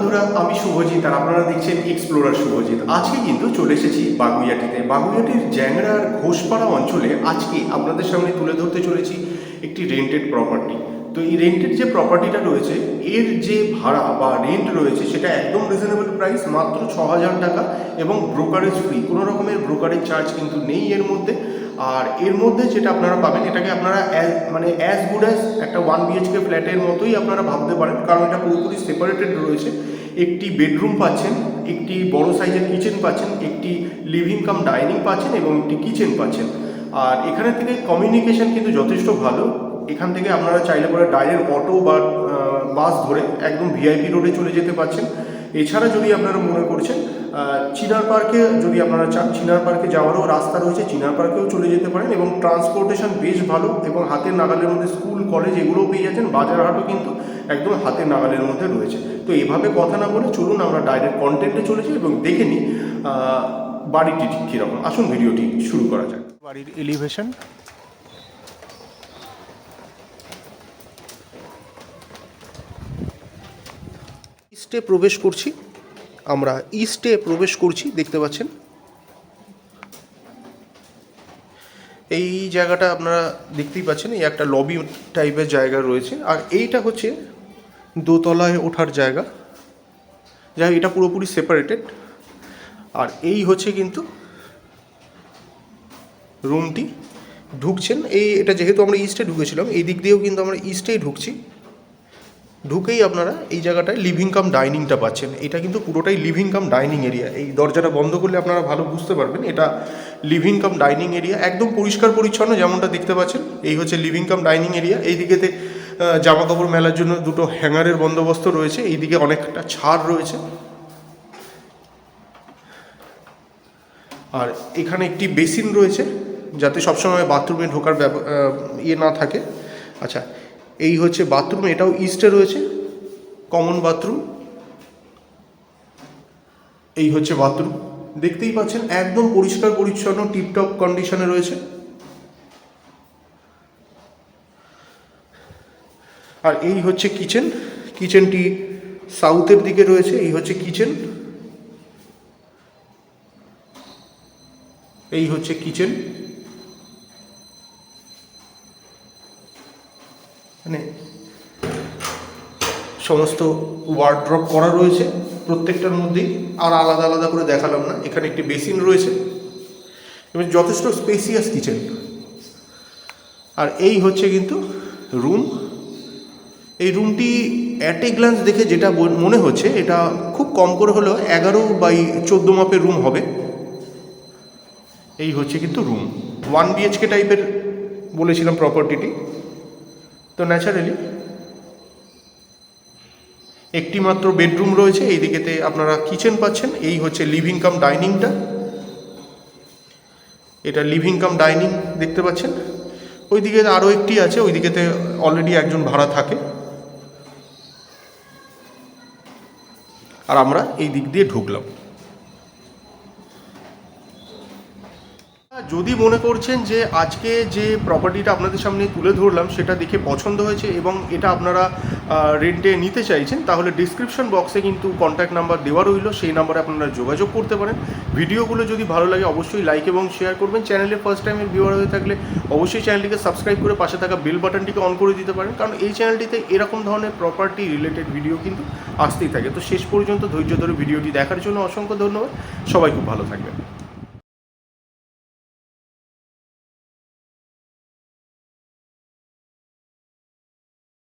বন্ধুরা, আমি শুভজিৎ আর আপনারা দেখছেন এক্সপ্লোরার শুভজিৎ। আজকে কিন্তু চলে এসেছি বাগুইআটিতে। বাগুইআটির জ্যাংড়ার ঘোষপাড়া অঞ্চলে আজকে আপনাদের সামনে তুলে ধরতে চলেছি একটি রেন্টেড প্রপার্টি। তো এই রেন্টেড যে প্রপার্টিটা রয়েছে এর যে ভাড়া বা রেন্ট রয়েছে সেটা একদম রিজনেবল প্রাইস, মাত্র 6,000 টাকা, এবং ব্রোকারেজ ফ্রি। কোনো রকমের ব্রোকারেজ চার্জ কিন্তু নেই এর মধ্যে। আর এর মধ্যে যেটা আপনারা পাবেন এটাকে আপনারা অ্যাজ গুড অ্যাজ একটা 1 BHK ফ্ল্যাটের মতোই আপনারা ভাবতে পারেন, কারণ এটা পুরোপুরি সেপারেটেড রয়েছে। একটি বেডরুম পাচ্ছেন, একটি বড় সাইজের কিচেন পাচ্ছেন, একটি লিভিং কাম ডাইনিং পাচ্ছেন এবং একটি কিচেন পাচ্ছেন। আর এখানে থেকে কমিউনিকেশন কিন্তু যথেষ্ট ভালো। এখান থেকে আপনারা চাইলে পরে ডাইরেক্ট অটো বা বাস ধরে একদম ভিআইপি রোডে চলে যেতে পারছেন। এছাড়া যদি আপনারা মনে করছেন চিনার পার্কে, যদি আপনারা চান চিনার পার্কে যাওয়ারও রাস্তা রয়েছে, চিনার পার্কেও চলে যেতে পারেন এবং ট্রান্সপোর্টেশন বেশ ভালো এবং হাতের নাগালের মধ্যে স্কুল কলেজ এগুলোও পেয়ে যাচ্ছেন। বাজারহাটও কিন্তু একদম হাতের নাগালের মধ্যে রয়েছে। তো এভাবে কথা না বলে চলুন আমরা ডাইরেক্ট কন্টেন্টে চলে যাই এবং দেখে নিই বাড়িটি ঠিক কীরকম। আসুন ভিডিওটি শুরু করা যাক। বাড়ির এলিভেশন, ইস্টে প্রবেশ করছি আমরা, ইস্টে প্রবেশ করছি, দেখতে পাচ্ছেন এই জায়গাটা আপনারা দেখতেই পাচ্ছেন। এই একটা লবি টাইপের জায়গা রয়েছে আর এইটা হচ্ছে দোতলায় ওঠার জায়গা, যাই এটা পুরোপুরি সেপারেটেড। আর এই হচ্ছে কিন্তু রুমটি, ঢুকছেন এটা যেহেতু আমরা ইস্টে ঢুকেছিলাম, এই দিক দিয়েও কিন্তু আমরা ইস্টেই ঢুকছি। ঢুকেই আপনারা এই জায়গাটায় লিভিং কাম ডাইনিংটা পাচ্ছেন। এটা কিন্তু পুরোটাই লিভিং কাম ডাইনিং এরিয়া। এই দরজাটা বন্ধ করলে আপনারা ভালো বুঝতে পারবেন এটা লিভিং কাম ডাইনিং এরিয়া, একদম পরিষ্কার পরিচ্ছন্ন যেমনটা দেখতে পাচ্ছেন। এই হচ্ছে লিভিং কাম ডাইনিং এরিয়া। এই দিকেতে জামা কাপড় মেলার জন্য দুটো হ্যাঙ্গারের বন্দোবস্ত রয়েছে, এইদিকে অনেকটা ছাড় রয়েছে। আর এখানে একটি বেসিন রয়েছে যাতে সবসময় বাথরুমে ঢোকার না থাকে। আচ্ছা, এই হচ্ছে বাথরুম, এটাও ইস্টে রয়েছে, কমন বাথরুম। এই হচ্ছে বাথরুম, দেখতেই পাচ্ছেন একদম পরিষ্কার পরিচ্ছন্ন টিপটপ কন্ডিশনে রয়েছে। আর এই হচ্ছে কিচেন, কিচেনটি সাউথের দিকে রয়েছে। এই হচ্ছে কিচেন, এই হচ্ছে কিচেন। মানে সমস্ত ওয়ার্ড্রপ করা রয়েছে প্রত্যেকটার মধ্যেই, আর আলাদা আলাদা করে দেখালাম না। এখানে একটি বেসিন রয়েছে এবং যথেষ্ট স্পেসিয়াস কিচেন। আর এই হচ্ছে কিন্তু রুম। এই রুমটি অ্যাট এ গ্ল্যান্স দেখে যেটা মনে হচ্ছে এটা খুব কম করে হলেও 11x14 মাপের রুম হবে। এই হচ্ছে কিন্তু রুম, 1 BHK টাইপের বলেছিলাম প্রপার্টিটি। তো ন্যাচারালি একটি মাত্র বেডরুম রয়েছে, এই দিকেতে আপনারা কিচেন পাচ্ছেন। এই হচ্ছে লিভিং কাম ডাইনিংটা, এটা লিভিং কাম ডাইনিং দেখতে পাচ্ছেন। ওই দিকে আরও একটি আছে, ওই দিকেতে অলরেডি একজন ভাড়া থাকে। আর আমরা এই দিক দিয়ে ঢুকলাম। যদি মনে করছেন যে আজকে যে প্রপার্টিটা আপনাদের সামনে তুলে ধরলাম সেটা দেখে পছন্দ হয়েছে এবং এটা আপনারা রেন্টে নিতে চাইছেন, তাহলে ডিসক্রিপশন বক্সে কিন্তু কন্ট্যাক্ট নাম্বার দেওয়া রইল, সেই নাম্বারে আপনারা যোগাযোগ করতে পারেন। ভিডিওগুলো যদি ভালো লাগে অবশ্যই লাইক এবং শেয়ার করবেন। চ্যানেলে ফার্স্ট টাইমের ভিউয়ার হয়ে থাকলে অবশ্যই চ্যানেলটিকে সাবস্ক্রাইব করে পাশে থাকা বেল বাটনটিকে অন করে দিতে পারেন, কারণ এই চ্যানেলটিতে এরকম ধরনের প্রপার্টি রিলেটেড ভিডিও কিন্তু আসতেই থাকে। তো শেষ পর্যন্ত ধৈর্য ধরে ভিডিওটি দেখার জন্য অসংখ্য ধন্যবাদ। সবাই খুব ভালো থাকবেন।